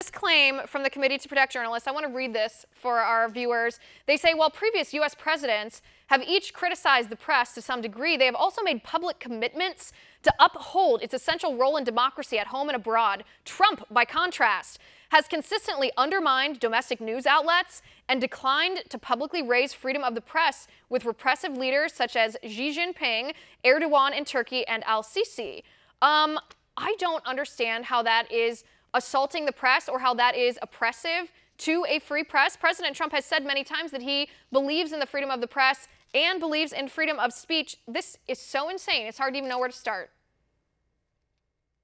This claim from the Committee to Protect Journalists, I want to read this for our viewers. They say, while previous U.S. presidents have each criticized the press to some degree, they have also made public commitments to uphold its essential role in democracy at home and abroad. Trump, by contrast, has consistently undermined domestic news outlets and declined to publicly raise freedom of the press with repressive leaders such as Xi Jinping, Erdogan in Turkey, and al-Sisi. I don't understand how that is assaulting the press or how that is oppressive to a free press. President Trump has said many times that he believes in the freedom of the press and believes in freedom of speech. This is so insane. It's hard to even know where to start.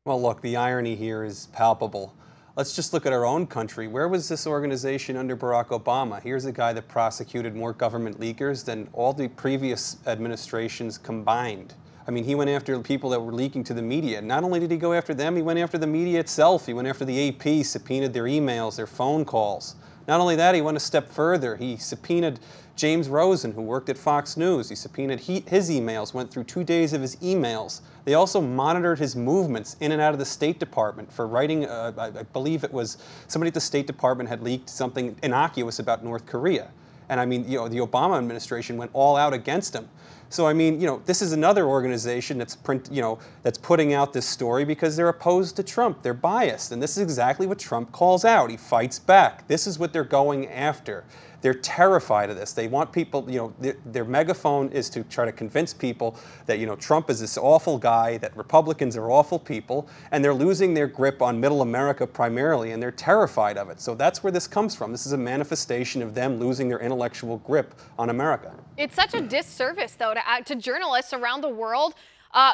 Well, look, the irony here is palpable. Let's just look at our own country. Where was this organization under Barack Obama? Here's a guy that prosecuted more government leakers than all the previous administrations combined. I mean, he went after people that were leaking to the media. Not only did he go after them, he went after the media itself. He went after the AP, subpoenaed their emails, their phone calls. Not only that, he went a step further. He subpoenaed James Rosen, who worked at Fox News. He subpoenaed his emails, went through 2 days of his emails. They also monitored his movements in and out of the State Department for writing, I believe it was somebody at the State Department had leaked something innocuous about North Korea. And I mean, the Obama administration went all out against him. So I mean, this is another organization that's that's putting out this story because they're opposed to Trump. They're biased, and this is exactly what Trump calls out. He fights back. This is what they're going after. They're terrified of this. They want people, their megaphone is to try to convince people that, Trump is this awful guy, that Republicans are awful people, and they're losing their grip on middle America primarily, and they're terrified of it. So that's where this comes from. This is a manifestation of them losing their intellectual grip on America. It's such a disservice, though, to journalists around the world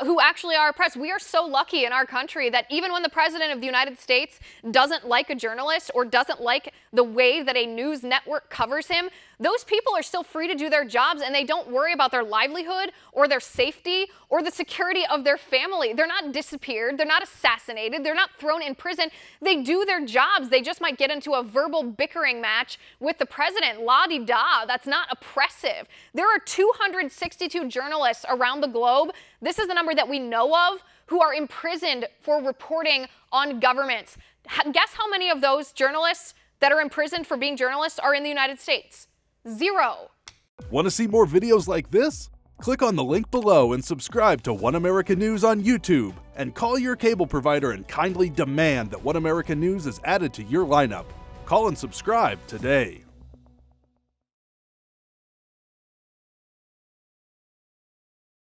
who actually are oppressed. We are so lucky in our country that even when the president of the United States doesn't like a journalist or doesn't like the way that a news network covers him, those people are still free to do their jobs, and they don't worry about their livelihood or their safety or the security of their family. They're not disappeared. They're not assassinated. They're not thrown in prison. They do their jobs. They just might get into a verbal bickering match with the president. La-di-da. That's not oppressive. There are 262 journalists around the globe. This is the number that we know of who are imprisoned for reporting on governments. Guess how many of those journalists that are imprisoned for being journalists are in the United States? 0. Want to see more videos like this? Click on the link below and subscribe to One America News on YouTube, and call your cable provider and kindly demand that One America News is added to your lineup. Call and subscribe today.